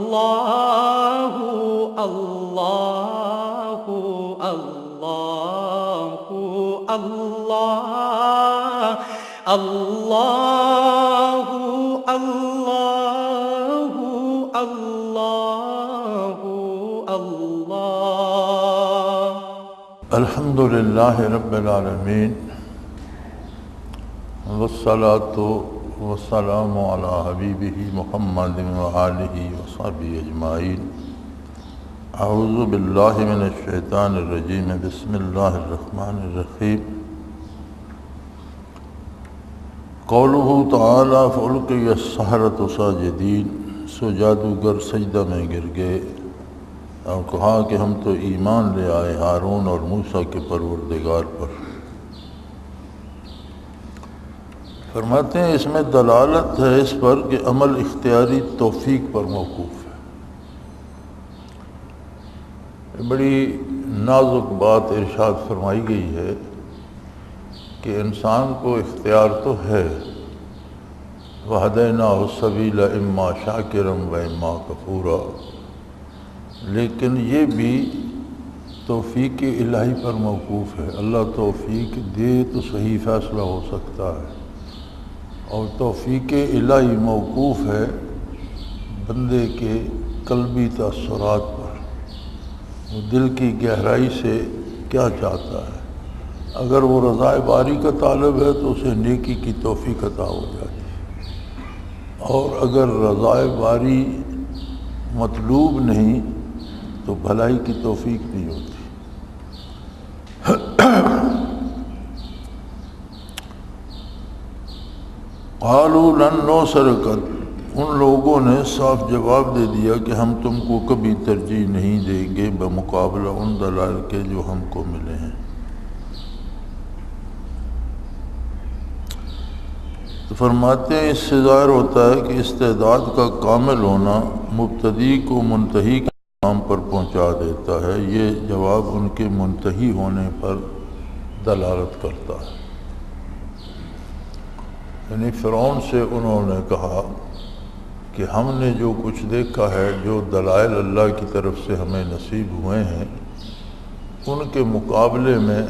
اللہ اللہ اللہ اللہ اللہ اللہ اللہ اللہ۔ الحمد للہ رب العالمین والصلاة والسلام علی حبیبہ محمد وآلہ وصحبہ اجمعین۔ اعوذ باللہ من الشیطان الرجیم، بسم اللہ الرحمن الرحیم۔ قولہ تعالی فألقی السحرۃ ساجدین، سو جادوگر سجدہ میں گر گئے اور کہا کہ ہم تو ایمان لے آئے ہارون اور موسیٰ کے پروردگار پر۔ فرماتے ہیں اس میں دلالت ہے اس پر کہ عمل اختیاری توفیق پر موقوف ہے۔ بڑی نازک بات ارشاد فرمائی گئی ہے کہ انسان کو اختیار تو ہے، وَهَدَيْنَاهُ السَّبِيلَ إِمَّا شَاكِرًا وَإِمَّا كَفُورًا، لیکن یہ بھی توفیق الہی پر موقوف ہے۔ اللہ توفیق دے تو صحیح فیصلہ ہو سکتا ہے، اور توفیق الہی موقوف ہے بندے کے قلبی تاثرات پر، وہ دل کی گہرائی سے کیا چاہتا ہے۔ اگر وہ رضائے باری کا طالب ہے تو اسے نیکی کی توفیق عطا ہو جاتی ہے، اور اگر رضائے باری مطلوب نہیں تو بھلائی کی توفیق نہیں ہوتی۔ قالوا لن نؤثرک، ان لوگوں نے صاف جواب دے دیا کہ ہم تم کو کبھی ترجیح نہیں دیں گے بمقابلہ ان دلائل کے جو ہم کو ملے ہیں۔ تو فرماتے ہیں اس سے ظاہر ہوتا ہے کہ استعداد کا کامل ہونا مبتدی کو منتہی کے مقام پر پہنچا دیتا ہے۔ یہ جواب ان کے منتہی ہونے پر دلالت کرتا ہے۔ یعنی فرعون سے انہوں نے کہا کہ ہم نے جو کچھ دیکھا ہے، جو دلائل اللہ کی طرف سے ہمیں نصیب ہوئے ہیں، ان کے مقابلے میں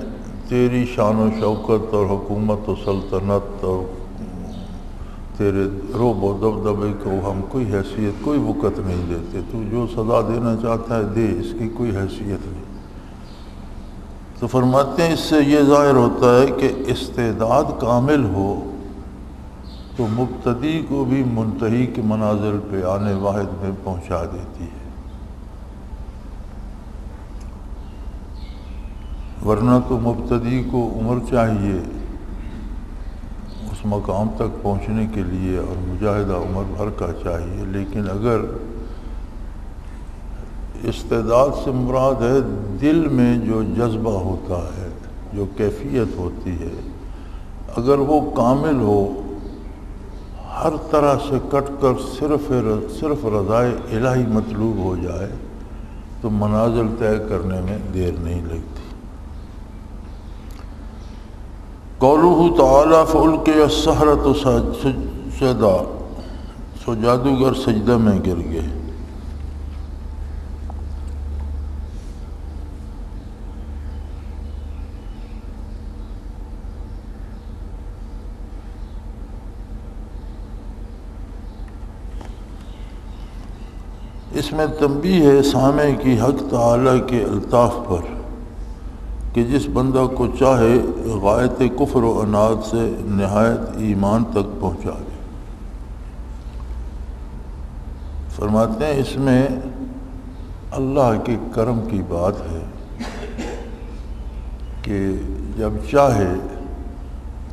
تیری شان و شوکت اور حکومت و سلطنت اور تیرے رعب و دبدبے کو ہم کوئی حیثیت، کوئی وقت نہیں دیتے۔ تو جو سزا دینا چاہتا ہے دے، اس کی کوئی حیثیت نہیں۔ تو فرماتے ہیں اس سے یہ ظاہر ہوتا ہے کہ استعداد کامل ہو تو مبتدی کو بھی منتہی کے منازل پہ آنے واحد میں پہنچا دیتی ہے، ورنہ تو مبتدی کو عمر چاہیے اس مقام تک پہنچنے کے لیے، اور مجاہدہ عمر بھر کا چاہیے۔ لیکن اگر استعداد سے مراد ہے دل میں جو جذبہ ہوتا ہے، جو کیفیت ہوتی ہے، اگر وہ کامل ہو، ہر طرح سے کٹ کر صرف رضائے الہی مطلوب ہو جائے تو منازل طے کرنے میں دیر نہیں لگتی۔ قولہ تعالی فألقی السحرۃ سجدا، سو جادوگر سجدہ میں گر گئے۔ اس میں تنبیہ ہے سامع کی حق تعالی کے الطاف پر کہ جس بندہ کو چاہے غایت کفر و عناد سے نہایت ایمان تک پہنچا دے۔ فرماتے ہیں اس میں اللہ کے کرم کی بات ہے کہ جب چاہے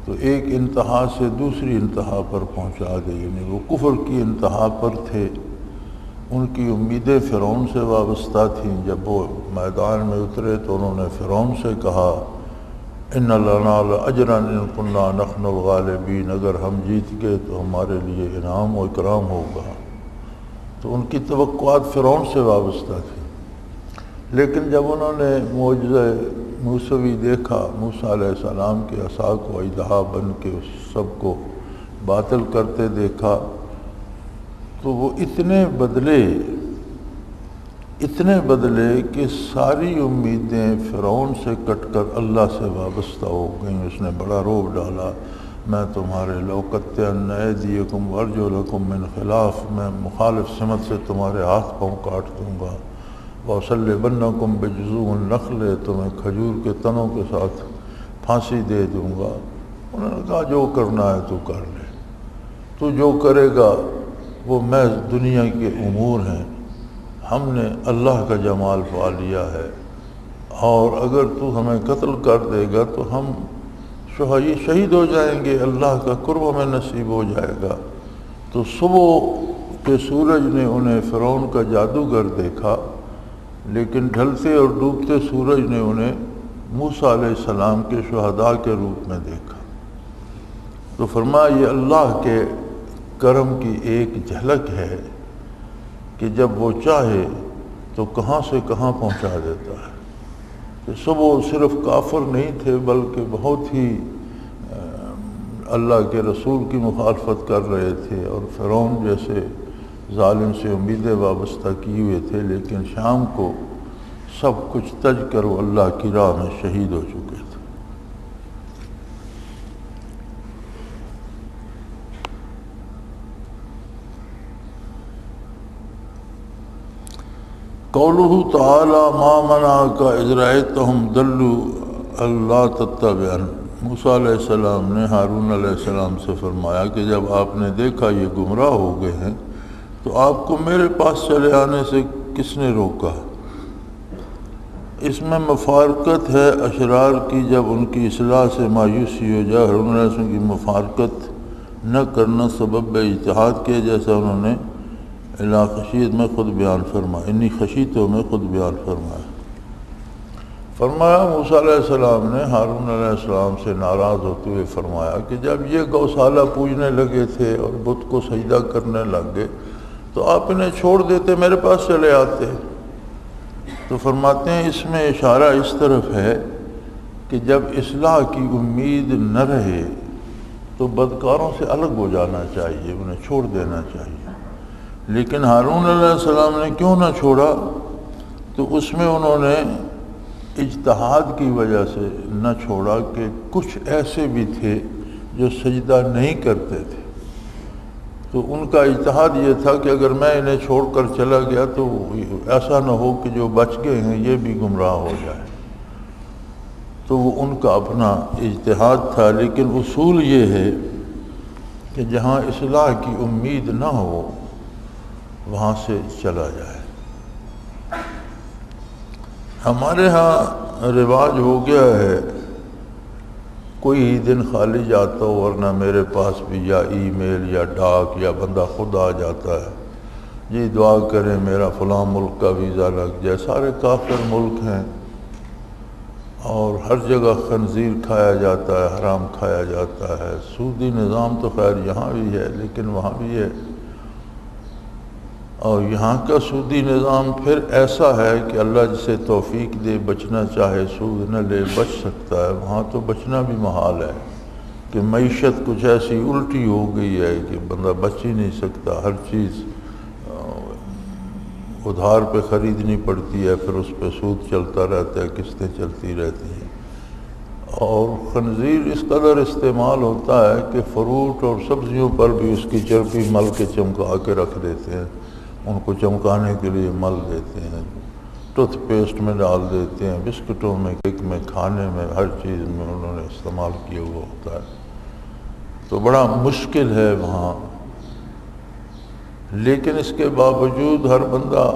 تو ایک انتہا سے دوسری انتہا پر پہنچا دے۔ یعنی وہ کفر کی انتہا پر تھے، ان کی امیدیں فرعون سے وابستہ تھیں۔ جب وہ میدان میں اترے تو انہوں نے فرعون سے کہا ان لنا لاجرا ان کنا نحن الغالبین، اگر ہم جیت گئے تو ہمارے لیے انعام و اکرام ہوگا۔ تو ان کی توقعات فرعون سے وابستہ تھیں، لیکن جب انہوں نے معجزہ موسوی دیکھا، موسیٰ علیہ السلام کے عصا کو اژدہا بن کے اس سب کو باطل کرتے دیکھا، تو وہ اتنے بدلے اتنے بدلے کہ ساری امیدیں فرعون سے کٹ کر اللہ سے وابستہ ہو گئیں۔ اس نے بڑا روب ڈالا، میں تمہارے لوقتن ایدیکم وارجلکم من خلاف، میں مخالف سمت سے تمہارے ہاتھ پاؤں کاٹ دوں گا، وَأَصَلِّبَنَّكُمْ بِجُذُوعِ النَّخْلِ، تمہیں کھجور کے تنوں کے ساتھ پھانسی دے دوں گا۔ انہوں نے کہا جو کرنا ہے تو کر لے، تو جو کرے گا وہ محض دنیا کے امور ہیں، ہم نے اللہ کا جمال پا لیا ہے، اور اگر تو ہمیں قتل کر دے گا تو ہم شہید ہو جائیں گے، اللہ کا قرب ہمیں نصیب ہو جائے گا۔ تو صبح کے سورج نے انہیں فرعون کا جادوگر دیکھا، لیکن ڈھلتے اور ڈوبتے سورج نے انہیں موسیٰ علیہ السلام کے شہداء کے روپ میں دیکھا۔ تو فرمایا یہ اللہ کے کرم کی ایک جھلک ہے کہ جب وہ چاہے تو کہاں سے کہاں پہنچا دیتا ہے۔ کہ صبح صرف کافر نہیں تھے بلکہ بہت ہی اللہ کے رسول کی مخالفت کر رہے تھے اور فرعون جیسے ظالم سے امیدیں وابستہ کیے ہوئے تھے، لیکن شام کو سب کچھ تج کر وہ اللہ کی راہ میں شہید ہو چکے تھے۔ قولہ تعالی ما منعک اذ رأیتہم ضلوا الا تتبعن، موسیٰ علیہ السلام نے ہارون علیہ السلام سے فرمایا کہ جب آپ نے دیکھا یہ گمراہ ہو گئے ہیں تو آپ کو میرے پاس چلے آنے سے کس نے روکا؟ اس میں مفارقت ہے اشرار کی، جب ان کی اصلاح سے مایوسی ہو جائے۔ ہارون علیہ السلام کی مفارقت نہ کرنا سبب اجتہاد کے، جیسا انہوں نے الا خشیت میں خود بیان فرمایا، انی خشیتوں میں خود بیان فرمایا موسیٰ علیہ السلام نے ہارون علیہ السلام سے ناراض ہوتے ہوئے فرمایا کہ جب یہ گوشالہ پوجنے لگے تھے اور بت کو سجدہ کرنے لگ گئے تو آپ انہیں چھوڑ دیتے، میرے پاس چلے آتے۔ تو فرماتے ہیں اس میں اشارہ اس طرف ہے کہ جب اصلاح کی امید نہ رہے تو بدکاروں سے الگ ہو جانا چاہیے، انہیں چھوڑ دینا چاہیے۔ لیکن ہارون علیہ السلام نے کیوں نہ چھوڑا؟ تو اس میں انہوں نے اجتہاد کی وجہ سے نہ چھوڑا کہ کچھ ایسے بھی تھے جو سجدہ نہیں کرتے تھے، تو ان کا اجتہاد یہ تھا کہ اگر میں انہیں چھوڑ کر چلا گیا تو ایسا نہ ہو کہ جو بچ گئے ہیں یہ بھی گمراہ ہو جائے۔ تو وہ ان کا اپنا اجتہاد تھا، لیکن اصول یہ ہے کہ جہاں اصلاح کی امید نہ ہو وہاں سے چلا جائے۔ ہمارے ہاں رواج ہو گیا ہے کوئی ہی دن خالی جاتا ہو، ورنہ میرے پاس بھی یا ای میل یا ڈاک یا بندہ خود آ جاتا ہے، جی دعا کریں میرا فلاں ملک کا ویزا لگ جائے۔ سارے کافر ملک ہیں اور ہر جگہ خنزیر کھایا جاتا ہے، حرام کھایا جاتا ہے، سودی نظام تو خیر یہاں بھی ہے لیکن وہاں بھی ہے، اور یہاں کا سودی نظام پھر ایسا ہے کہ اللہ جسے توفیق دے بچنا چاہے سود نہ لے بچ سکتا ہے، وہاں تو بچنا بھی محال ہے کہ معیشت کچھ ایسی الٹی ہو گئی ہے کہ بندہ بچ ہی نہیں سکتا، ہر چیز ادھار پہ خریدنی پڑتی ہے، پھر اس پہ سود چلتا رہتا ہے، قسطیں چلتی رہتی ہیں، اور خنزیر اس قدر استعمال ہوتا ہے کہ فروٹ اور سبزیوں پر بھی اس کی چربی مل کے چمکا کے رکھ دیتے ہیں، ان کو چمکانے کے لیے مل دیتے ہیں، ٹوتھ پیسٹ میں ڈال دیتے ہیں، بسکٹوں میں، کیک میں، کھانے میں، ہر چیز میں انہوں نے استعمال کیا ہوا ہوتا ہے۔ تو بڑا مشکل ہے وہاں، لیکن اس کے باوجود ہر بندہ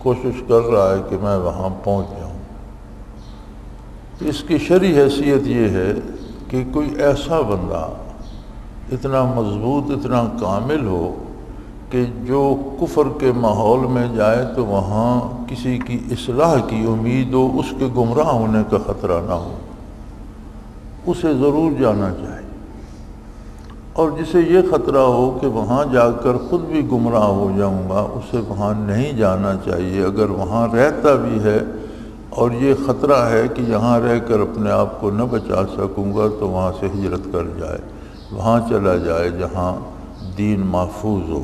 کوشش کر رہا ہے کہ میں وہاں پہنچ جاؤں۔ اس کی شرعی حیثیت یہ ہے کہ کوئی ایسا بندہ اتنا مضبوط، اتنا کامل ہو کہ جو کفر کے ماحول میں جائے تو وہاں کسی کی اصلاح کی امید ہو، اس کے گمراہ ہونے کا خطرہ نہ ہو، اسے ضرور جانا چاہیے۔ اور جسے یہ خطرہ ہو کہ وہاں جا کر خود بھی گمراہ ہو جاؤں گا، اسے وہاں نہیں جانا چاہیے۔ اگر وہاں رہتا بھی ہے اور یہ خطرہ ہے کہ یہاں رہ کر اپنے آپ کو نہ بچا سکوں گا تو وہاں سے ہجرت کر جائے، وہاں چلا جائے جہاں دین محفوظ ہو۔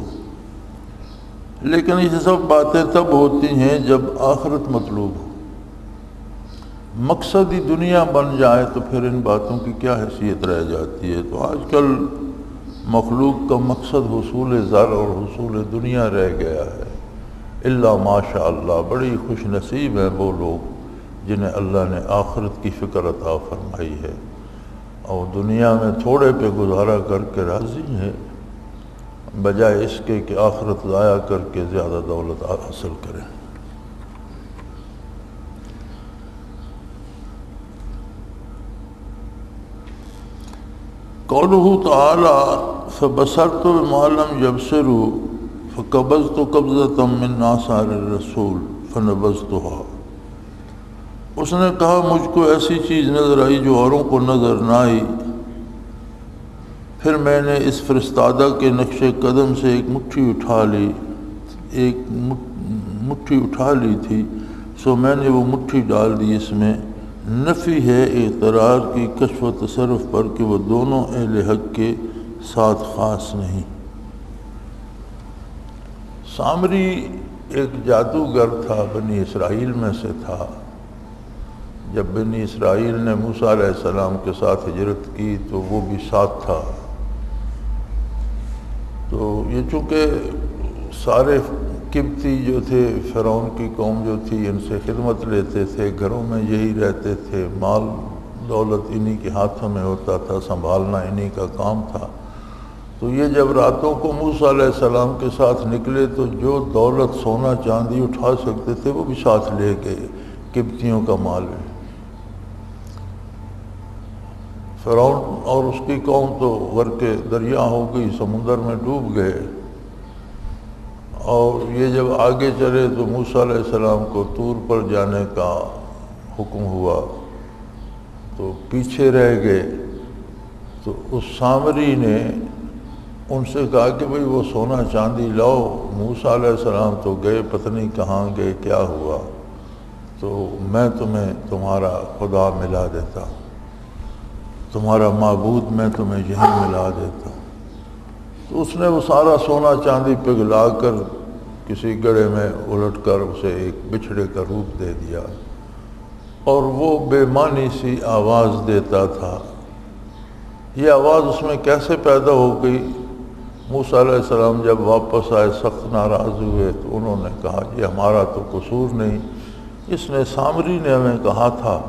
لیکن یہ سب باتیں تب ہوتی ہیں جب آخرت مطلوب ہو، مقصد ہی دنیا بن جائے تو پھر ان باتوں کی کیا حیثیت رہ جاتی ہے۔ تو آج کل مخلوق کا مقصد حصول زر اور حصول دنیا رہ گیا ہے۔ الا ماشاء اللہ، بڑی خوش نصیب ہیں وہ لوگ جنہیں اللہ نے آخرت کی فکر عطا فرمائی ہے اور دنیا میں تھوڑے پہ گزارا کر کے راضی ہیں، بجائے اس کے کہ آخرت ضائع کر کے زیادہ دولت حاصل کریں۔ قوله تعالی فبصرت بما لم يبصروا فقبضت قبضة من آثار الرسول فنبذتها۔ اس نے کہا مجھ کو ایسی چیز نظر آئی جو اوروں کو نظر نہ آئی، پھر میں نے اس فرستادہ کے نقش قدم سے ایک مٹھی اٹھا لی تھی، سو میں نے وہ مٹھی ڈال دی۔ اس میں نفی ہے اقترار کی کشف و تصرف پر کہ وہ دونوں اہل حق کے ساتھ خاص نہیں۔ سامری ایک جادوگر تھا، بنی اسرائیل میں سے تھا۔ جب بنی اسرائیل نے موسیٰ علیہ السلام کے ساتھ ہجرت کی تو وہ بھی ساتھ تھا۔ تو یہ چونکہ سارے قبطی جو تھے، فرعون کی قوم جو تھی، ان سے خدمت لیتے تھے، گھروں میں یہی رہتے تھے، مال دولت انہی کے ہاتھوں میں ہوتا تھا، سنبھالنا انہی کا کام تھا۔ تو یہ جب راتوں کو موسیٰ علیہ السلام کے ساتھ نکلے تو جو دولت سونا چاندی اٹھا سکتے تھے وہ بھی ساتھ لے گئے، قبطیوں کا مال ہے۔ فرعون اور اس کی قوم تو غرق دریا ہو گئی، سمندر میں ڈوب گئے۔ اور یہ جب آگے چلے تو موسیٰ علیہ السلام کو طور پر جانے کا حکم ہوا تو پیچھے رہ گئے۔ تو اس سامری نے ان سے کہا کہ بھئی وہ سونا چاندی لاؤ۔ موسیٰ علیہ السلام تو گئے، پتہ نہیں کہاں گئے، کیا ہوا، تو میں تمہیں تمہارا خدا ملا دیتا ہوں، تمہارا معبود میں تمہیں یہیں ملا دیتا ہوں۔ تو اس نے وہ سارا سونا چاندی پگھلا کر کسی گڑھے میں الٹ کر اسے ایک بچھڑے کا روپ دے دیا، اور وہ بے معنی سی آواز دیتا تھا۔ یہ آواز اس میں کیسے پیدا ہو گئی؟ موسیٰ علیہ السلام جب واپس آئے سخت ناراض ہوئے تو انہوں نے کہا یہ ہمارا تو قصور نہیں، اس نے سامری نے ہمیں کہا تھا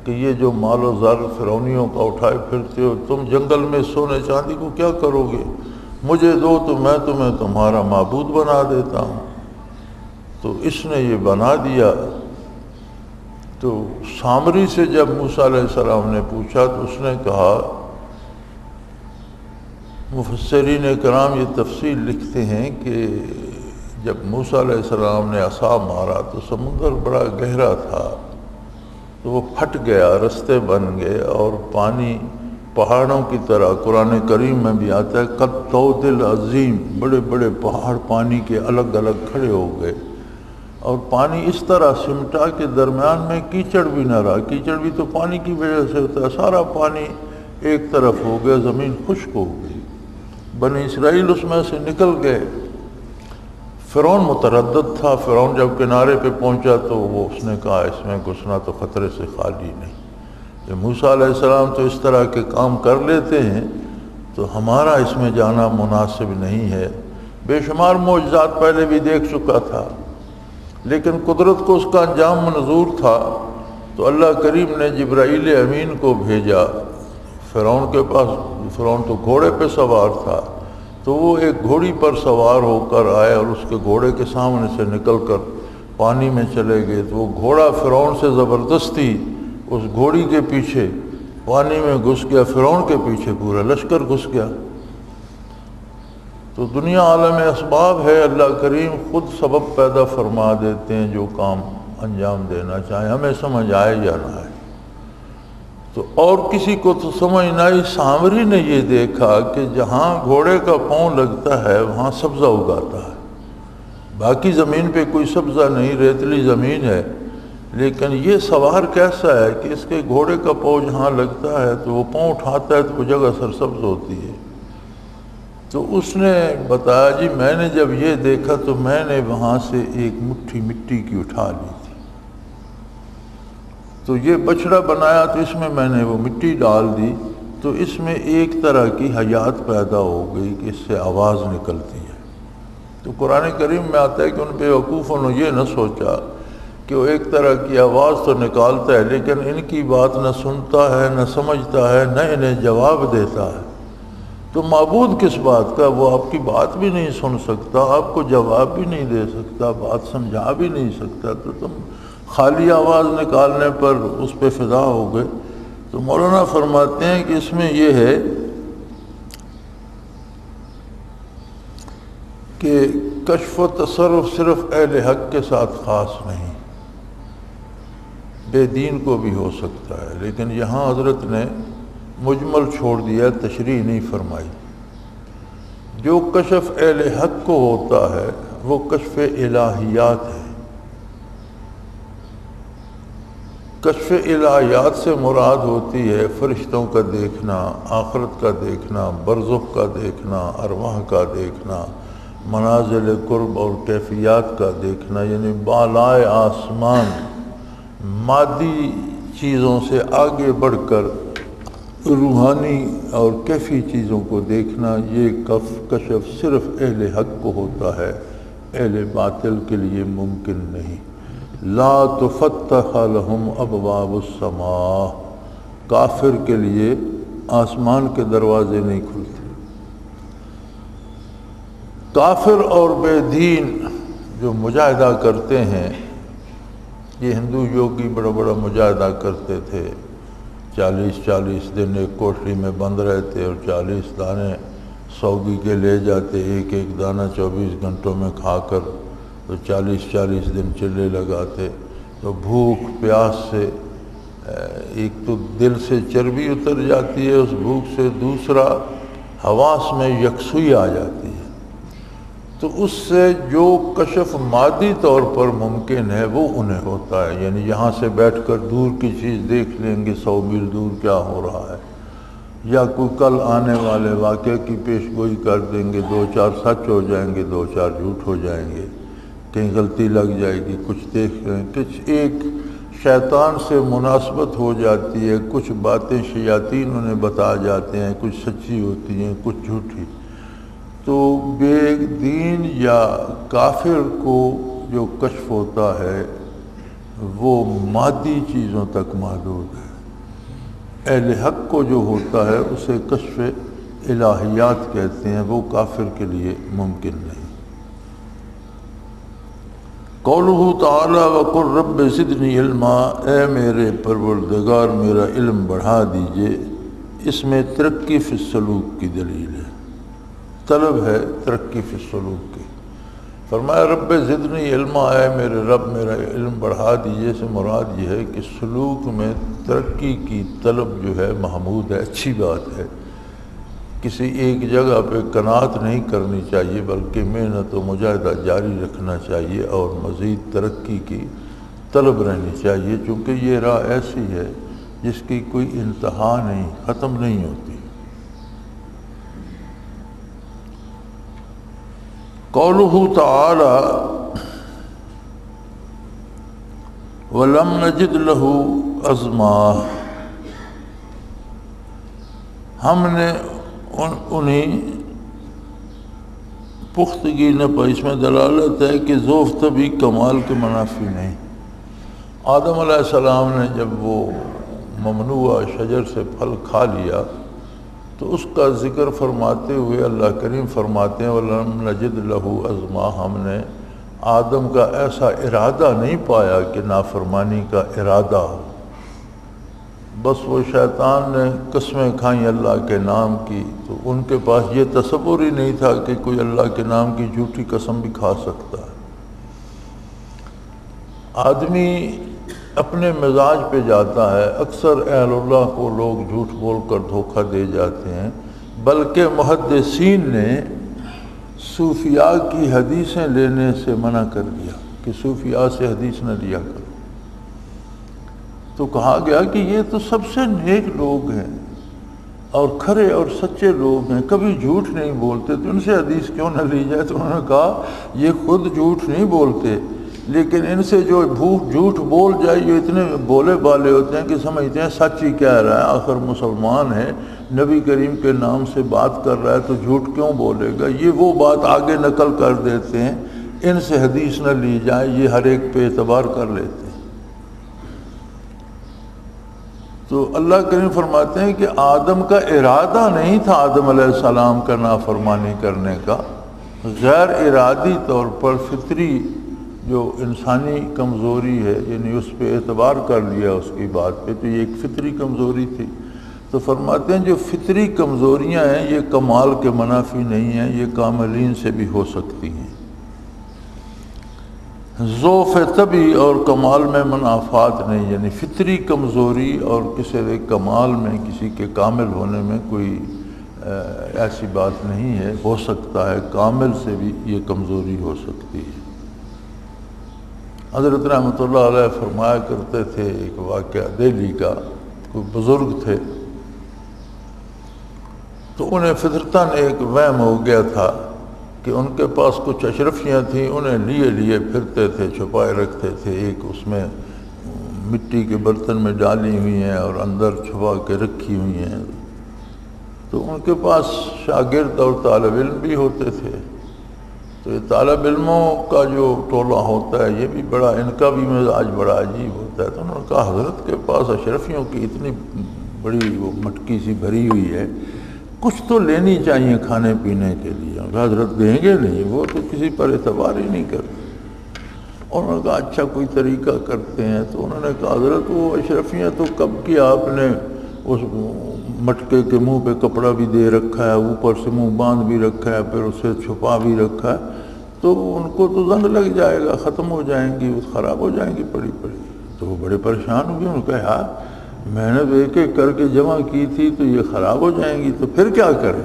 کہ یہ جو مال و زر فرعونیوں کا اٹھائے پھرتے ہو، تم جنگل میں سونے چاندی کو کیا کرو گے؟ مجھے دو تو میں تمہیں تمہارا معبود بنا دیتا ہوں۔ تو اس نے یہ بنا دیا۔ تو سامری سے جب موسیٰ علیہ السلام نے پوچھا تو اس نے کہا، مفسرین کرام یہ تفصیل لکھتے ہیں کہ جب موسیٰ علیہ السلام نے عصا مارا تو سمندر بڑا گہرا تھا، تو وہ پھٹ گیا، رستے بن گئے، اور پانی پہاڑوں کی طرح، قرآن کریم میں بھی آتا ہے قد طود العظیم، بڑے بڑے پہاڑ پانی کے الگ الگ کھڑے ہو گئے، اور پانی اس طرح سمٹا کہ درمیان میں کیچڑ بھی نہ رہا۔ کیچڑ بھی تو پانی کی وجہ سے ہوتا ہے، سارا پانی ایک طرف ہو گیا، زمین خشک ہو گئی، بنی اسرائیل اس میں سے نکل گئے۔ فرعون متردد تھا۔ فرعون جب کنارے پہ پہنچا تو اس نے کہا اس میں گھسنا تو خطرے سے خالی نہیں، کہ موسیٰ علیہ السلام تو اس طرح کے کام کر لیتے ہیں تو ہمارا اس میں جانا مناسب نہیں ہے۔ بے شمار معجزات پہلے بھی دیکھ چکا تھا، لیکن قدرت کو اس کا انجام منظور تھا، تو اللہ کریم نے جبرائیل امین کو بھیجا فرعون کے پاس۔ فرعون تو گھوڑے پہ سوار تھا، تو وہ ایک گھوڑی پر سوار ہو کر آئے اور اس کے گھوڑے کے سامنے سے نکل کر پانی میں چلے گئے۔ تو وہ گھوڑا فرعون سے زبردستی اس گھوڑی کے پیچھے پانی میں گھس گیا، فرعون کے پیچھے پورا لشکر گھس گیا۔ تو دنیا عالم اسباب ہے، اللہ کریم خود سبب پیدا فرما دیتے ہیں جو کام انجام دینا چاہیں، ہمیں سمجھ آئے یا نہ آئے۔ تو اور کسی کو تو سمجھ نہ آئی۔ سامری نے یہ دیکھا کہ جہاں گھوڑے کا پاؤں لگتا ہے وہاں سبزہ اگاتا ہے، باقی زمین پہ کوئی سبزہ نہیں، ریتلی زمین ہے، لیکن یہ سوار کیسا ہے کہ اس کے گھوڑے کا پاؤں جہاں لگتا ہے تو وہ پاؤں اٹھاتا ہے تو وہ جگہ سرسبز ہوتی ہے۔ تو اس نے بتایا جی میں نے جب یہ دیکھا تو میں نے وہاں سے ایک مٹھی مٹی کی اٹھا لی تھی، تو یہ بچڑا بنایا تو اس میں نے وہ مٹی ڈال دی، تو اس میں ایک طرح کی حیات پیدا ہو گئی کہ اس سے آواز نکلتی ہے۔ تو قرآن کریم میں آتا ہے کہ ان بیوقوفوں نے یہ نہ سوچا کہ وہ ایک طرح کی آواز تو نکالتا ہے لیکن ان کی بات نہ سنتا ہے نہ سمجھتا ہے نہ انہیں جواب دیتا ہے، تو معبود کس بات کا؟ وہ آپ کی بات بھی نہیں سن سکتا، آپ کو جواب بھی نہیں دے سکتا، بات سمجھا بھی نہیں سکتا، تو تم خالی آواز نکالنے پر اس پہ فدا ہو گئے۔ تو مولانا فرماتے ہیں کہ اس میں یہ ہے کہ کشف و تصرف صرف اہل حق کے ساتھ خاص نہیں، بے دین کو بھی ہو سکتا ہے، لیکن یہاں حضرت نے مجمل چھوڑ دیا، تشریح نہیں فرمائی۔ جو کشف اہل حق کو ہوتا ہے وہ کشف الہیات ہے۔ کشف الہیات سے مراد ہوتی ہے فرشتوں کا دیکھنا، آخرت کا دیکھنا، برزخ کا دیکھنا، ارواح کا دیکھنا، منازل قرب اور کیفیات کا دیکھنا، یعنی بالائے آسمان مادی چیزوں سے آگے بڑھ کر روحانی اور کیفی چیزوں کو دیکھنا۔ یہ کشف صرف اہل حق کو ہوتا ہے، اہل باطل کے لیے ممکن نہیں۔ لا تفتح لهم ابواب السماء، کافر کے لیے آسمان کے دروازے نہیں کھلتے۔ کافر اور بے دین جو مجاہدہ کرتے ہیں، یہ ہندو یوگی بڑا بڑا مجاہدہ کرتے تھے، 40 دن ایک کوٹری میں بند رہتے اور 40 دانے سعودی کے لے جاتے، ایک ایک دانہ 24 گھنٹوں میں کھا کر، تو 40 دن چلے لگاتے، تو بھوک پیاس سے ایک تو دل سے چربی اتر جاتی ہے اس بھوک سے، دوسرا حواس میں یکسوئی آ جاتی ہے۔ تو اس سے جو کشف مادی طور پر ممکن ہے وہ انہیں ہوتا ہے، یعنی یہاں سے بیٹھ کر دور کی چیز دیکھ لیں گے 100 میل دور کیا ہو رہا ہے، یا کوئی کل آنے والے واقعے کی پیش گوئی کر دیں گے، 2-4 سچ ہو جائیں گے، 2-4 جھوٹ ہو جائیں گے، کہیں غلطی لگ جائے گی، کچھ دیکھ لیں، کچھ ایک شیطان سے مناسبت ہو جاتی ہے، کچھ باتیں شیاطین انہیں بتا جاتے ہیں، کچھ سچی ہوتی ہیں کچھ جھوٹی۔ تو بے دین یا کافر کو جو کشف ہوتا ہے وہ مادی چیزوں تک محدود ہے، اہل حق کو جو ہوتا ہے اسے کشف الہیات کہتے ہیں، وہ کافر کے لیے ممکن نہیں۔ قولہ تعالی وقل رب زدنی علما، اے میرے پروردگار میرا علم بڑھا دیجئے، اس میں ترقی فی السلوک کی دلیل ہے، طلب ہے ترقی فی السلوک کی۔ فرمایا رب زدنی علما، اے میرے رب میرا علم بڑھا دیجئے سے مراد یہ ہے کہ سلوک میں ترقی کی طلب جو ہے محمود ہے، اچھی بات ہے، کسی ایک جگہ پہ قناعت نہیں کرنی چاہیے بلکہ محنت و مجاہدہ جاری رکھنا چاہیے اور مزید ترقی کی طلب رہنی چاہیے، چونکہ یہ راہ ایسی ہے جس کی کوئی انتہا نہیں، ختم نہیں ہوتی۔ قولہ تعالی وَلَمْ نَجِدْ لَهُ عَزْمًا، ہم نے انہیں پختگی نہ پائی، اس میں دلالت ہے کہ ذوف طبی کمال کے منافی نہیں۔ آدم علیہ السلام نے جب وہ ممنوع شجر سے پھل کھا لیا تو اس کا ذکر فرماتے ہوئے اللہ کریم فرماتے ہیں وَلَمْ نَجِدْ لَهُ عَزْمًا، ہم نے آدم کا ایسا ارادہ نہیں پایا کہ نافرمانی کا ارادہ ہو، بس وہ شیطان نے قسمیں کھائیں اللہ کے نام کی، تو ان کے پاس یہ تصور ہی نہیں تھا کہ کوئی اللہ کے نام کی جھوٹی قسم بھی کھا سکتا ہے۔ آدمی اپنے مزاج پہ جاتا ہے، اکثر اہل اللہ کو لوگ جھوٹ بول کر دھوکہ دے جاتے ہیں، بلکہ محدثین نے صوفیاء کی حدیثیں لینے سے منع کر دیا کہ صوفیاء سے حدیث نہ لیا کرو، تو کہا گیا کہ یہ تو سب سے نیک لوگ ہیں، اور کھرے اور سچے لوگ ہیں، کبھی جھوٹ نہیں بولتے، تو ان سے حدیث کیوں نہ لی جائے؟ تو انہوں نے کہا یہ خود جھوٹ نہیں بولتے، لیکن ان سے جو جھوٹ بول جائے، یہ اتنے بولے بالے ہوتے ہیں کہ سمجھتے ہیں سچ ہی کہہ رہا ہے، آخر مسلمان ہے، نبی کریم کے نام سے بات کر رہا ہے تو جھوٹ کیوں بولے گا؟ یہ وہ بات آگے نقل کر دیتے ہیں، ان سے حدیث نہ لی جائے، یہ ہر ایک پہ اعتبار کر لیتے ہیں۔ تو اللہ کریم فرماتے ہیں کہ آدم کا ارادہ نہیں تھا آدم علیہ السلام کا نافرمانی کرنے کا، غیر ارادی طور پر فطری جو انسانی کمزوری ہے، یعنی اس پہ اعتبار کر لیا اس کی بات پہ، تو یہ ایک فطری کمزوری تھی۔ تو فرماتے ہیں جو فطری کمزوریاں ہیں یہ کمال کے منافی نہیں ہیں، یہ کاملین سے بھی ہو سکتی ہیں۔ ضعف طبی اور کمال میں منافات نہیں، یعنی فطری کمزوری اور کسی کمال میں، کسی کے کامل ہونے میں کوئی ایسی بات نہیں ہے، ہو سکتا ہے کامل سے بھی یہ کمزوری ہو سکتی ہے۔ حضرت رحمۃ اللہ علیہ فرمایا کرتے تھے، ایک واقعہ دہلی کا، کوئی بزرگ تھے تو انہیں فطرتاً ایک وہم ہو گیا تھا کہ ان کے پاس کچھ اشرفیاں تھیں، انہیں لیے پھرتے تھے، چھپائے رکھتے تھے، ایک اس میں مٹی کے برتن میں ڈالی ہوئی ہیں اور اندر چھپا کے رکھی ہوئی ہیں۔ تو ان کے پاس شاگرد اور طالب علم بھی ہوتے تھے، تو یہ طالب علموں کا جو ٹولہ ہوتا ہے یہ بھی بڑا، ان کا بھی مزاج بڑا عجیب ہوتا ہے۔ تو انہوں نے کہا حضرت کے پاس اشرفیوں کی اتنی بڑی وہ مٹکی سی بھری ہوئی ہے، کچھ تو لینی چاہیے کھانے پینے کے لیے۔ حضرت دیں گے نہیں، وہ تو کسی پر اعتبار ہی نہیں کرتے۔ انہوں نے کہا اچھا کوئی طریقہ کرتے ہیں۔ تو انہوں نے کہا حضرت وہ اشرفیاں تو کب کی آپ نے اس مٹکے کے منہ پہ کپڑا بھی دے رکھا ہے، اوپر سے منہ باندھ بھی رکھا ہے، پھر اسے چھپا بھی رکھا ہے، تو ان کو تو زنگ لگ جائے گا، ختم ہو جائیں گی، خراب ہو جائیں گی پڑی۔ تو وہ بڑے پریشان ہو گئے، انہوں نے کہا یار میں نے ایک ایک کر کے جمع کی تھی تو یہ خراب ہو جائیں گی، تو پھر کیا کریں؟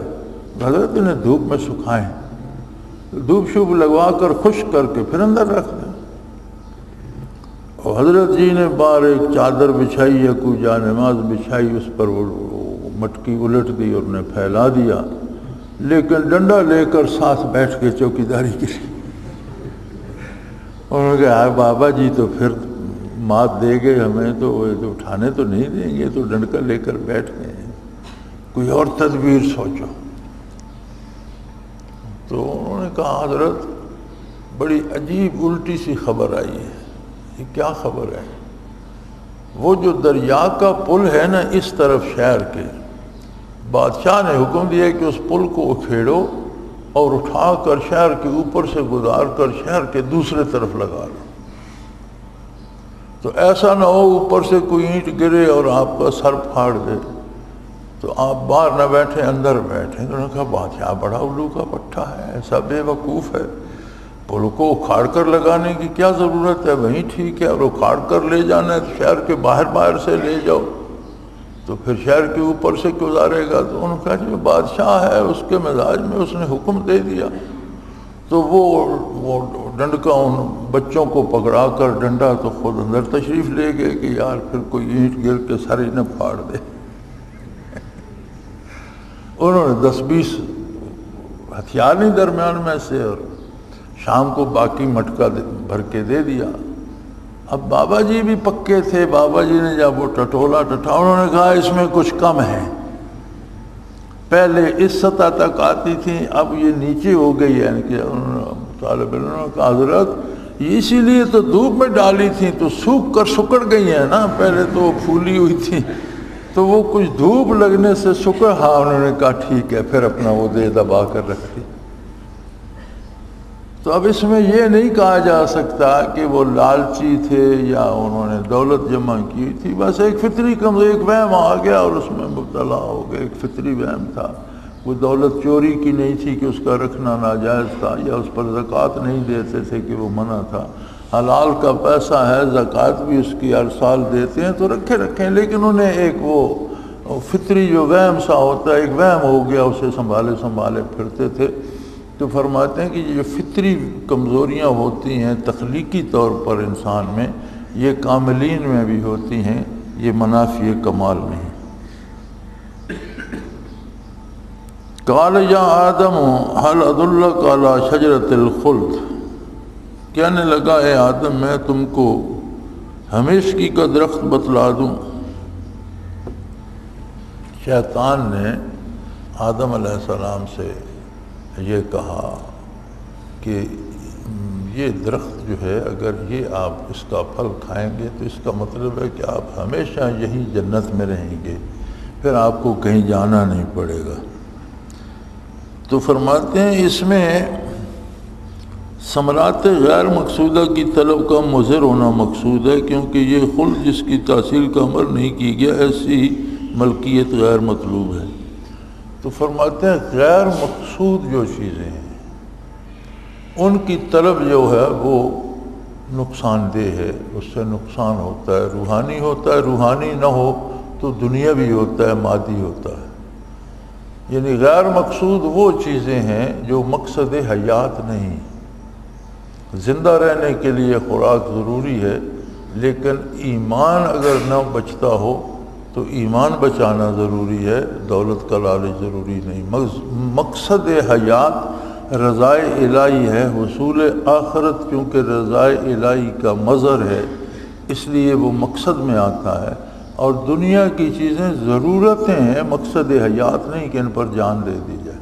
حضرت انہیں دھوپ میں سکھائیں، دھوپ شوب لگوا کر خشک کر کے پھر اندر رکھ دیں۔ اور حضرت جی نے باہر ایک چادر بچھائی یا کوئی جا نماز بچھائی، اس پر وہ مٹکی الٹ دی اور انہیں پھیلا دیا، لیکن ڈنڈا لے کر ساتھ بیٹھ کے چوکیداری کی۔ انہوں نے کہا بابا جی تو پھر مات دے گئے ہمیں، تو وہ تو اٹھانے تو نہیں دیں گے، تو ڈنڈکا لے کر بیٹھ گئے، کوئی اور تدبیر سوچو۔ تو انہوں نے کہا حضرت بڑی عجیب الٹی سی خبر آئی ہے۔ یہ کیا خبر ہے؟ وہ جو دریا کا پل ہے نا اس طرف شہر کے، بادشاہ نے حکم دیا کہ اس پل کو اکھیڑو اور اٹھا کر شہر کے اوپر سے گزار کر شہر کے دوسرے طرف لگا لو، تو ایسا نہ ہو اوپر سے کوئی اینٹ گرے اور آپ کا سر پھاڑ دے، تو آپ باہر نہ بیٹھیں اندر بیٹھیں۔ تو انہوں نے کہا بادشاہ بڑا الو کا پٹھا ہے، ایسا بے وقوف ہے، پل کو اکھاڑ کر لگانے کی کیا ضرورت ہے، وہیں ٹھیک ہے، اور اکھاڑ کر لے جانا ہے تو شہر کے باہر سے لے جاؤ، تو پھر شہر کے اوپر سے گزارے گا۔ تو انہوں نے کہا جو بادشاہ ہے اس کے مزاج میں اس نے حکم دے دیا۔ تو وہ ڈنڈکا ان بچوں کو پکڑا کر ڈنڈا تو خود اندر تشریف لے گئے کہ یار پھر کوئی اینٹ گر کے سر ہی نہ پھاڑ دے۔ انہوں نے 10-20 ہتھیار نہیں درمیان میں سے، اور شام کو باقی مٹکا بھر کے دے دیا۔ اب بابا جی بھی پکے تھے، بابا جی نے جب وہ ٹٹولا انہوں نے کہا اس میں کچھ کم ہے، پہلے اس سطح تک آتی تھی اب یہ نیچے ہو گئی ہے۔ کہ طالب علم نے کہا حضرت اسی لیے تو دھوپ میں ڈالی تھی تو سوکھ کر سکڑ گئی ہیں نا، پہلے تو پھولی ہوئی تھی تو وہ کچھ دھوپ لگنے سے سکڑ۔ ہاں انہوں نے کہا ٹھیک ہے، پھر اپنا وہ دے دبا کر رکھ دی۔ تو اب اس میں یہ نہیں کہا جا سکتا کہ وہ لالچی تھے یا انہوں نے دولت جمع کی تھی، بس ایک فطری ایک وہم آ گیا اور اس میں مبتلا ہو گئے، ایک فطری وہم تھا۔ وہ دولت چوری کی نہیں تھی کہ اس کا رکھنا ناجائز تھا، یا اس پر زکوٰۃ نہیں دیتے تھے کہ وہ منع تھا۔ حلال کا پیسہ ہے، زکوٰۃ بھی اس کی ہر سال دیتے ہیں تو رکھیں، لیکن انہیں ایک وہ فطری جو وہم سا ہوتا ہے، ایک وہم ہو گیا، اسے سنبھالے پھرتے تھے۔ تو فرماتے ہیں کہ یہ جو فطری کمزوریاں ہوتی ہیں تخلیقی طور پر انسان میں، یہ کاملین میں بھی ہوتی ہیں، یہ منافی کمال نہیں۔ قال یا آدم هل ادلک علی شجرۃ الخلد، کہنے لگا اے آدم میں تم کو ہمیشگی کا درخت بتلا دوں۔ شیطان نے آدم علیہ السلام سے یہ کہا کہ یہ درخت جو ہے اگر یہ آپ اس کا پھل کھائیں گے تو اس کا مطلب ہے کہ آپ ہمیشہ یہی جنت میں رہیں گے، پھر آپ کو کہیں جانا نہیں پڑے گا۔ تو فرماتے ہیں اس میں ثمرات غیر مقصودہ کی طلب کا مضر ہونا مقصود ہے، کیونکہ یہ خلد جس کی تحصیل کا عمل نہیں کی گیا ایسی ملکیت غیر مطلوب ہے۔ تو فرماتے ہیں غیر مقصود جو چیزیں ہیں ان کی طلب جو ہے وہ نقصان دہ ہے، اس سے نقصان ہوتا ہے، روحانی ہوتا ہے، روحانی نہ ہو تو دنیاوی ہوتا ہے، مادی ہوتا ہے۔ یعنی غیر مقصود وہ چیزیں ہیں جو مقصد حیات نہیں۔ زندہ رہنے کے لیے خوراک ضروری ہے، لیکن ایمان اگر نہ بچتا ہو تو ایمان بچانا ضروری ہے، دولت کا لالچ ضروری نہیں۔ مقصد حیات رضائے الہی ہے، حصول آخرت کیونکہ رضائے الہی کا مظہر ہے اس لیے وہ مقصد میں آتا ہے، اور دنیا کی چیزیں ضرورتیں ہیں، مقصد حیات نہیں کہ ان پر جان دے دی جائے۔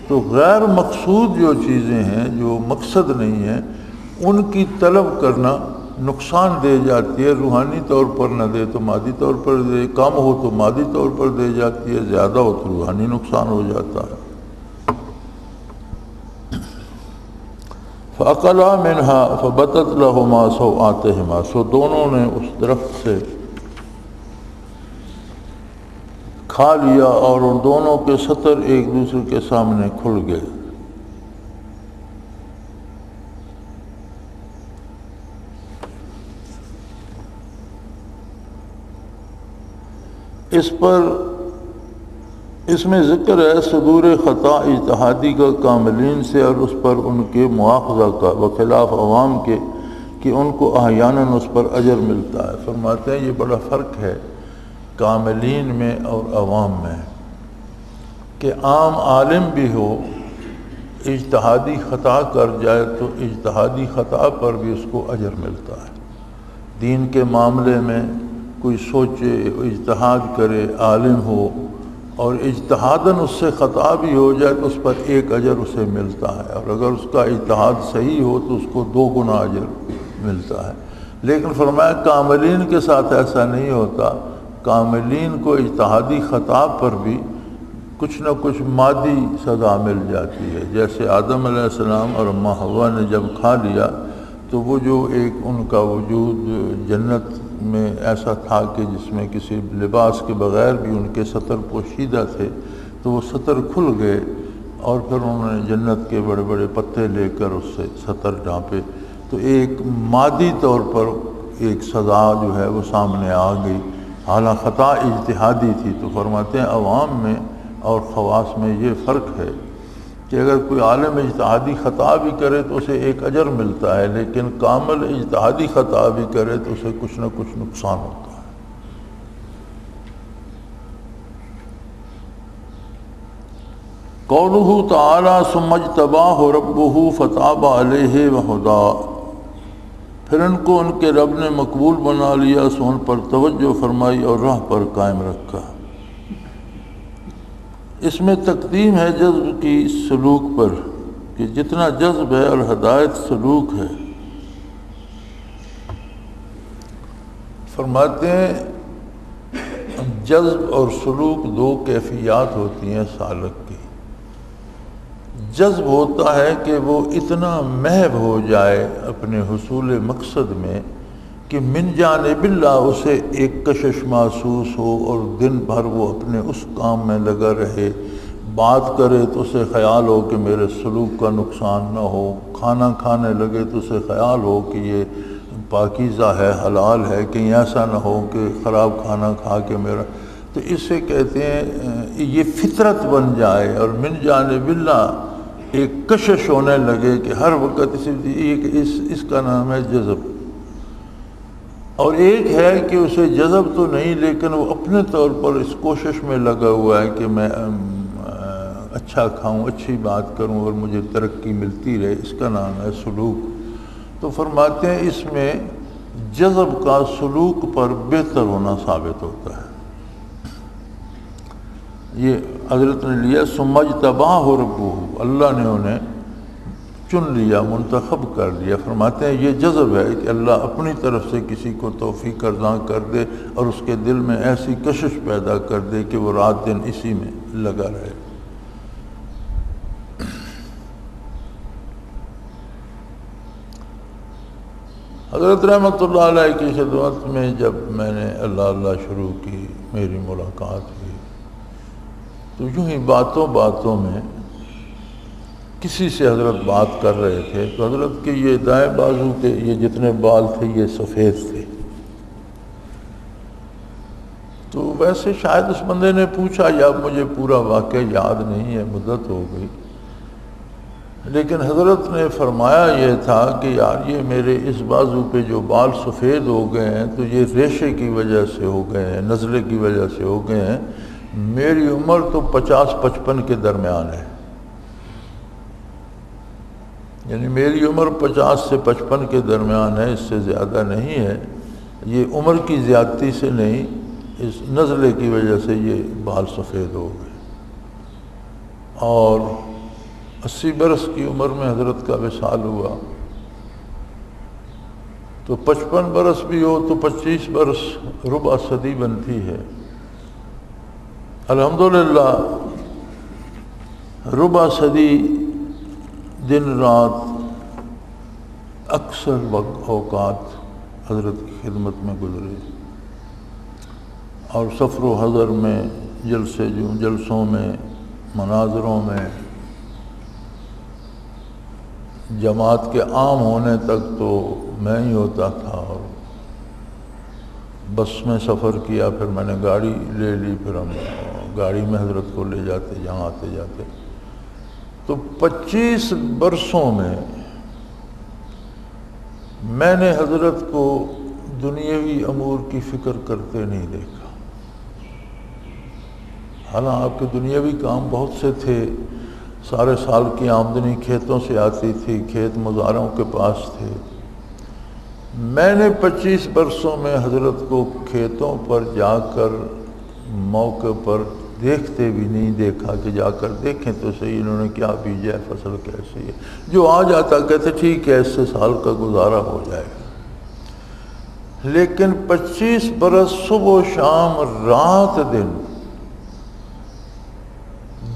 تو غیر مقصود جو چیزیں ہیں جو مقصد نہیں ہیں ان کی طلب کرنا نقصان دے جاتی ہے، روحانی طور پر نہ دے تو مادی طور پر دے، کم ہو تو مادی طور پر دے جاتی ہے، زیادہ ہو تو روحانی نقصان ہو جاتا ہے۔ فَأَكَلَا مِنْهَا فَبَدَتْ لَهُمَا سَوْآتِهُمَا، سو دونوں نے اس درخت سے کھا لیا اور ان دونوں کے سطر ایک دوسرے کے سامنے کھل گئے۔ اس میں ذکر ہے صدور خطا اجتہادی کا کاملین سے اور اس پر ان کے مواخذہ کا، بخلاف عوام کے کہ ان کو احیاناً اس پر اجر ملتا ہے۔ فرماتے ہیں یہ بڑا فرق ہے کاملین میں اور عوام میں، کہ عام عالم بھی ہو اجتہادی خطا کر جائے تو اجتہادی خطا پر بھی اس کو اجر ملتا ہے۔ دین کے معاملے میں کوئی سوچے، اجتہاد کرے، عالم ہو اور اجتہاداً اس سے خطا بھی ہو جائے تو اس پر ایک اجر اسے ملتا ہے، اور اگر اس کا اجتہاد صحیح ہو تو اس کو 2 گنا اجر ملتا ہے۔ لیکن فرمایا کاملین کے ساتھ ایسا نہیں ہوتا، کاملین کو اجتہادی خطا پر بھی کچھ نہ کچھ مادی سزا مل جاتی ہے۔ جیسے آدم علیہ السلام اور اماں حوا نے جب کھا لیا تو وہ جو ایک ان کا وجود جنت میں ایسا تھا کہ جس میں کسی لباس کے بغیر بھی ان کے سطر پوشیدہ تھے، تو وہ سطر کھل گئے اور پھر انہوں نے جنت کے بڑے بڑے پتے لے کر اس سے سطر ڈھانپے، تو ایک مادی طور پر ایک سزا جو ہے وہ سامنے آ گئی، حالانکہ خطا اجتہادی تھی۔ تو فرماتے ہیں عوام میں اور خواص میں یہ فرق ہے کہ اگر کوئی عالم اجتہادی خطا بھی کرے تو اسے ایک اجر ملتا ہے، لیکن کامل اجتہادی خطا بھی کرے تو اسے کچھ نہ کچھ نقصان ہوتا ہے۔ قولہ تعالی ثم اجتباہ ربہ فتاب علیہ وہدی، پھر ان کو ان کے رب نے مقبول بنا لیا، سو ان پر توجہ فرمائی اور راہ پر قائم رکھا۔ اس میں تقدیم ہے جذب کی سلوک پر، کہ جتنا جذب ہے اور ہدایت سلوک ہے۔ فرماتے ہیں جذب اور سلوک 2 کیفیات ہوتی ہیں سالک کی۔ جذب ہوتا ہے کہ وہ اتنا محو ہو جائے اپنے حصول مقصد میں کہ من جانب اللہ اسے ایک کشش محسوس ہو اور دن بھر وہ اپنے اس کام میں لگا رہے، بات کرے تو اسے خیال ہو کہ میرے سلوک کا نقصان نہ ہو، کھانا کھانے لگے تو اسے خیال ہو کہ یہ پاکیزہ ہے، حلال ہے، کہیں ایسا نہ ہو کہ خراب کھانا کھا کے میرا، تو اسے کہتے ہیں یہ فطرت بن جائے، اور من جانب اللہ ایک کشش ہونے لگے کہ ہر وقت اس کا نام ہے جذب۔ اور ایک ہے کہ اسے جذب تو نہیں لیکن وہ اپنے طور پر اس کوشش میں لگا ہوا ہے کہ میں اچھا کھاؤں، اچھی بات کروں اور مجھے ترقی ملتی رہے، اس کا نام ہے سلوک۔ تو فرماتے ہیں اس میں جذب کا سلوک پر بہتر ہونا ثابت ہوتا ہے۔ یہ حضرت نے لیا سمجھ تباہ ربہ، اللہ نے انہیں چن لیا، منتخب کر لیا۔ فرماتے ہیں یہ جذب ہے کہ اللہ اپنی طرف سے کسی کو توفیق عطا کر دے اور اس کے دل میں ایسی کشش پیدا کر دے کہ وہ رات دن اسی میں لگا رہے۔ حضرت رحمۃ اللہ علیہ کی خدمت میں جب میں نے اللہ شروع کی، میری ملاقات ہوئی، تو یوں ہی باتوں باتوں میں کسی سے حضرت بات کر رہے تھے تو حضرت کے یہ دائیں بازو کے یہ جتنے بال تھے یہ سفید تھے۔ تو ویسے شاید اس بندے نے پوچھا، یا مجھے پورا واقعہ یاد نہیں ہے، مدت ہو گئی، لیکن حضرت نے فرمایا یہ تھا کہ یار یہ میرے اس بازو پہ جو بال سفید ہو گئے ہیں تو یہ ریشے کی وجہ سے ہو گئے ہیں، نزلے کی وجہ سے ہو گئے ہیں۔ میری عمر تو 50-55 کے درمیان ہے، یعنی میری عمر 50 سے 55 کے درمیان ہے، اس سے زیادہ نہیں ہے۔ یہ عمر کی زیادتی سے نہیں، اس نزلے کی وجہ سے یہ بال سفید ہو گئے۔ اور 80 برس کی عمر میں حضرت کا وصال ہوا، تو 55 برس بھی ہو تو 25 برس ربع صدی بنتی ہے۔ الحمدللہ ربع صدی دن رات اکثر اوقات حضرت کی خدمت میں گزرے، اور سفر و حضر میں، جلسوں میں، مناظروں میں، جماعت کے عام ہونے تک تو میں ہی ہوتا تھا، اور بس میں سفر کیا، پھر میں نے گاڑی لے لی، پھر ہم گاڑی میں حضرت کو لے جاتے جہاں آتے جاتے۔ تو 25 برسوں میں نے حضرت کو دنیاوی امور کی فکر کرتے نہیں دیکھا۔ حالانکہ آپ کے دنیاوی کام بہت سے تھے، سارے سال کی آمدنی کھیتوں سے آتی تھی، کھیت مزاروں کے پاس تھے۔ میں نے 25 برسوں میں حضرت کو کھیتوں پر جا کر موقع پر دیکھتے بھی نہیں دیکھا کہ جا کر دیکھیں تو صحیح انہوں نے کیا بیجا ہے، فصل کیسی ہے۔ جو آ جاتا کہتے ٹھیک ہے، اس سے سال کا گزارا ہو جائے گا۔ لیکن 25 برس صبح و شام، رات دن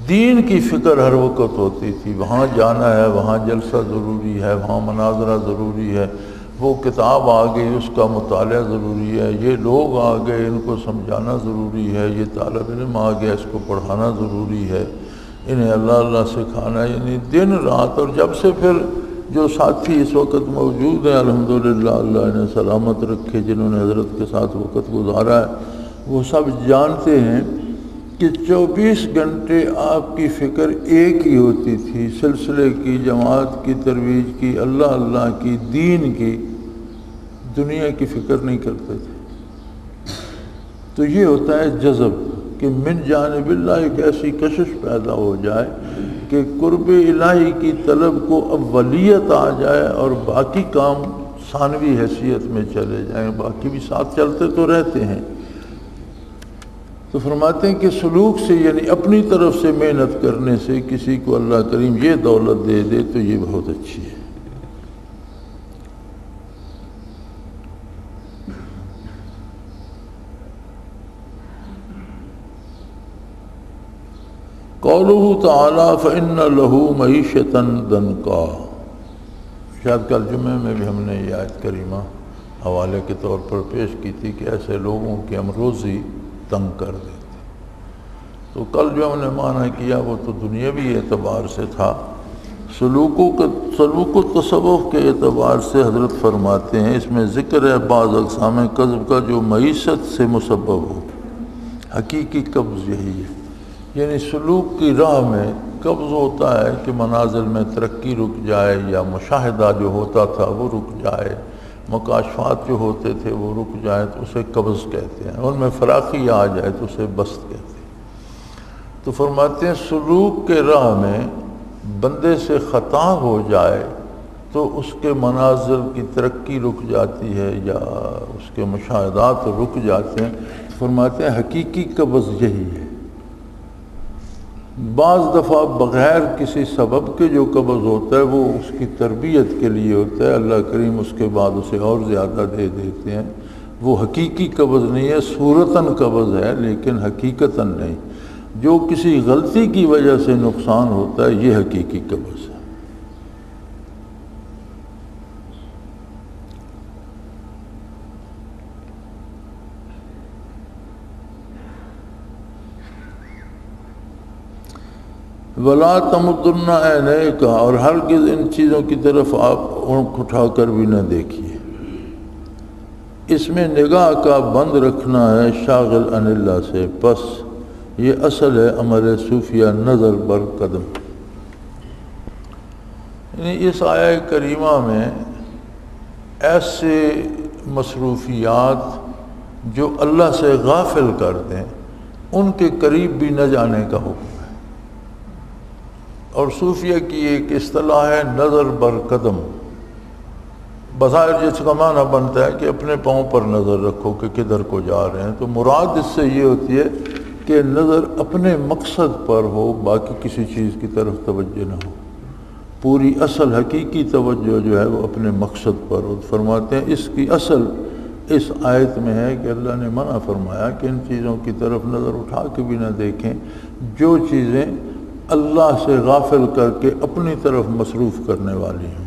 دین کی فکر ہر وقت ہوتی تھی۔ وہاں جانا ہے، وہاں جلسہ ضروری ہے، وہاں مناظرہ ضروری ہے، وہ کتاب آ گئی اس کا مطالعہ ضروری ہے، یہ لوگ آ گئے ان کو سمجھانا ضروری ہے، یہ طالب علم آ گیا اس کو پڑھانا ضروری ہے، انہیں اللہ سکھانا، یعنی دن رات۔ اور جب سے پھر جو ساتھی اس وقت موجود ہیں الحمدللہ، اللہ نے سلامت رکھے، جنہوں نے حضرت کے ساتھ وقت گزارا ہے، وہ سب جانتے ہیں کہ 24 گھنٹے آپ کی فکر ایک ہی ہوتی تھی، سلسلے کی، جماعت کی ترویج کی، اللہ کی، دین کی، دنیا کی فکر نہیں کرتے تھے۔ تو یہ ہوتا ہے جذب، کہ من جانب اللہ ایک ایسی کشش پیدا ہو جائے کہ قرب الہی کی طلب کو اولیت آ جائے اور باقی کام ثانوی حیثیت میں چلے جائیں، باقی بھی ساتھ چلتے تو رہتے ہیں۔ تو فرماتے ہیں کہ سلوک سے، یعنی اپنی طرف سے محنت کرنے سے کسی کو اللہ کریم یہ دولت دے دے تو یہ بہت اچھی ہے۔ قولہ تعالیٰ فإن لہ معیشۃ ضنکا، شاید کل جمعے میں بھی ہم نے یہ آیت کریمہ حوالے کے طور پر پیش کی تھی کہ ایسے لوگوں کی ہم روزی تنگ کر دیتے۔ تو کل جو ہم نے معنی کیا وہ تو دنیاوی اعتبار سے تھا، سلوک و تصوف کے اعتبار سے حضرت فرماتے ہیں اس میں ذکر ہے بعض اقسام قبض کا جو معیشت سے مسبب ہو۔ حقیقی قبض یہی ہے، یعنی سلوک کی راہ میں قبض ہوتا ہے کہ منازل میں ترقی رک جائے، یا مشاہدہ جو ہوتا تھا وہ رک جائے، مکاشفات جو ہوتے تھے وہ رک جائیں تو اسے قبض کہتے ہیں، ان میں فراخی آ جائے تو اسے بسط کہتے ہیں۔ تو فرماتے ہیں سلوک کے راہ میں بندے سے خطا ہو جائے تو اس کے مناظر کی ترقی رک جاتی ہے یا اس کے مشاہدات رک جاتے ہیں. فرماتے ہیں حقیقی قبض یہی ہے. بعض دفعہ بغیر کسی سبب کے جو قبض ہوتا ہے وہ اس کی تربیت کے لیے ہوتا ہے، اللہ کریم اس کے بعد اسے اور زیادہ دے دیتے ہیں. وہ حقیقی قبض نہیں ہے، صورتاً قبض ہے لیکن حقیقتاً نہیں. جو کسی غلطی کی وجہ سے نقصان ہوتا ہے یہ حقیقی قبض ہے. وَلَا تَمُدُّنَّ عَيْنَيْكَ، اور ہرگز ان چیزوں کی طرف آپ آنکھ اٹھا کر بھی نہ دیکھیے. اس میں نگاہ کا بند رکھنا ہے شاغل عن اللہ سے. پس یہ اصل ہے عمل صوفیہ، نظر بر قدم. یعنی اس آیہ کریمہ میں ایسے مصروفیات جو اللہ سے غافل کر دیں ان کے قریب بھی نہ جانے کا حکم ہے. اور صوفیہ کی ایک اصطلاح ہے نظر بر قدم. بظاہر جس کا معنی بنتا ہے کہ اپنے پاؤں پر نظر رکھو کہ کدھر کو جا رہے ہیں، تو مراد اس سے یہ ہوتی ہے کہ نظر اپنے مقصد پر ہو، باقی کسی چیز کی طرف توجہ نہ ہو. پوری اصل حقیقی توجہ جو ہے وہ اپنے مقصد پر ہو. فرماتے ہیں اس کی اصل اس آیت میں ہے کہ اللہ نے منع فرمایا کہ ان چیزوں کی طرف نظر اٹھا کے بھی نہ دیکھیں جو چیزیں اللہ سے غافل کر کے اپنی طرف مصروف کرنے والی ہیں.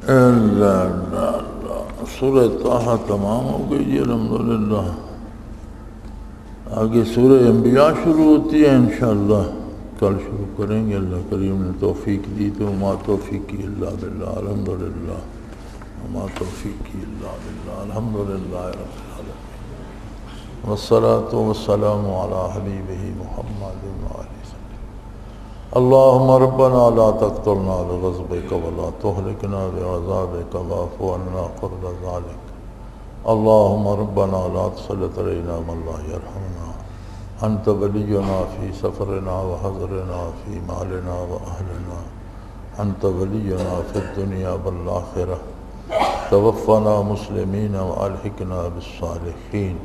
اللہ اللہ اللہ. سورہ طٰہٰ تمام ہو گئی جی الحمدللہ. آگے سورہ انبیاء شروع ہوتی ہے انشاءاللہ. کل شروع کریں گے، اللہ کریم نے توفیق دی تو ما توفیقی الا باللہ. الحمدللہ وما توفیقی الا باللہ. الحمدللہ رب العالمین والصلاة والسلام علی حبیبہ محمد وآلہ وسلم. اللہم ربنا لا تقتلنا بغضبک ولا تہلکنا بعذابک واعف عنا قبل ذلک. اللہم ربنا لا تسلط علینا من لا یرحمنا. انت ولینا فی سفرنا وحضرنا فی مالنا واہلنا. انت ولینا فی الدنیا والآخرہ. توفنا مسلمین والحقنا بالصالحین.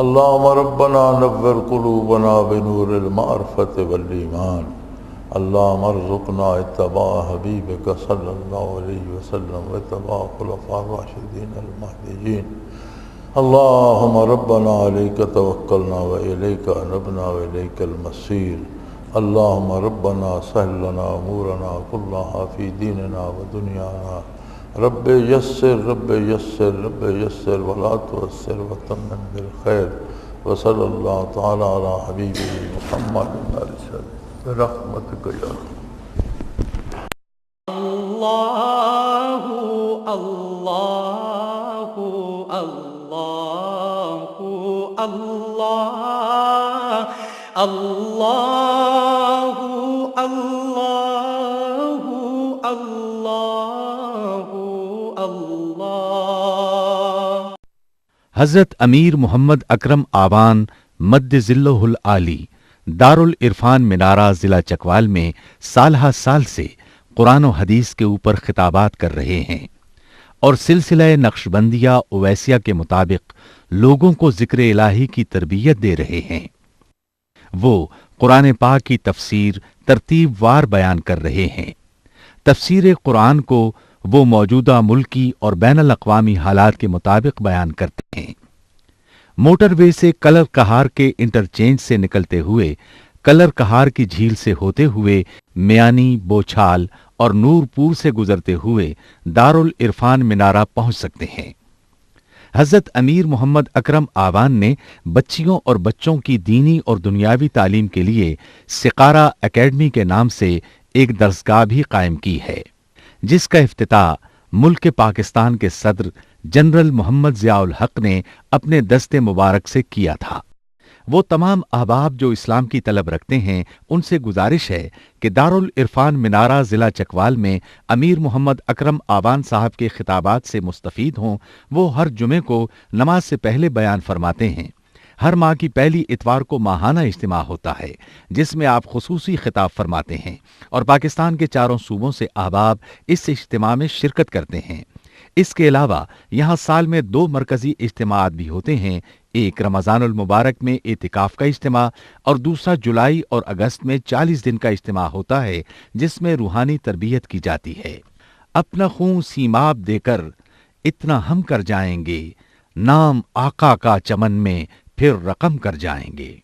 اللہم ربنا نور قلوبنا بنور المعرفت والایمان. اللہم ارزقنا اتباع حبیبک صلی اللہ علیہ وسلم واتباع خلفاء الراشدین المہدیین. اللہم ربنا علیک توکلنا والیک انبنا والیک المصیر. اللہم ربنا سہل لنا امورنا کلہا فی دیننا ودنیانا. رب یسر رب یسر رب یسر ولا تعسر وتمم بالخیر. وصلی اللہ تعالی علی حبیبہ محمد برحمتک یا اللہ اللہ اللہ اللہ اللہ اللہ اللہ اللہ. حضرت امیر محمد اکرم آوان مد ظلہ العالی دارالعرفان منارہ ضلع چکوال میں سالہ سال سے قرآن و حدیث کے اوپر خطابات کر رہے ہیں اور سلسلہ نقشبندیہ اویسیہ کے مطابق لوگوں کو ذکر الہی کی تربیت دے رہے ہیں. وہ قرآن پاک کی تفسیر ترتیب وار بیان کر رہے ہیں. تفسیر قرآن کو وہ موجودہ ملکی اور بین الاقوامی حالات کے مطابق بیان کرتے ہیں. موٹر وے سے کلر کہار کے انٹرچینج سے نکلتے ہوئے کلر کہار کی جھیل سے ہوتے ہوئے میانی، بوچھال اور نور پور سے گزرتے ہوئے دارالعرفان منارہ پہنچ سکتے ہیں. حضرت امیر محمد اکرم آوان نے بچیوں اور بچوں کی دینی اور دنیاوی تعلیم کے لیے سقارہ اکیڈمی کے نام سے ایک درسگاہ بھی قائم کی ہے، جس کا افتتاح ملک پاکستان کے صدر جنرل محمد ضیاء الحق نے اپنے دست مبارک سے کیا تھا. وہ تمام احباب جو اسلام کی طلب رکھتے ہیں ان سے گزارش ہے کہ دارل عرفان منارہ ضلع چکوال میں امیر محمد اکرم آوان صاحب کے خطابات سے مستفید ہوں۔ وہ ہر جمعے کو نماز سے پہلے بیان فرماتے ہیں۔ ہر ماہ کی پہلی اتوار کو ماہانہ اجتماع ہوتا ہے جس میں آپ خصوصی خطاب فرماتے ہیں اور پاکستان کے چاروں صوبوں سے احباب اس اجتماع میں شرکت کرتے ہیں۔ اس کے علاوہ یہاں سال میں 2 مرکزی اجتماعات بھی ہوتے ہیں، ایک رمضان المبارک میں اعتکاف کا اجتماع اور دوسرا جولائی اور اگست میں 40 دن کا اجتماع ہوتا ہے جس میں روحانی تربیت کی جاتی ہے۔ اپنا خون سیماب دے کر اتنا ہم کر جائیں گے، نام آقا کا چمن میں پھر رقم کر جائیں گے۔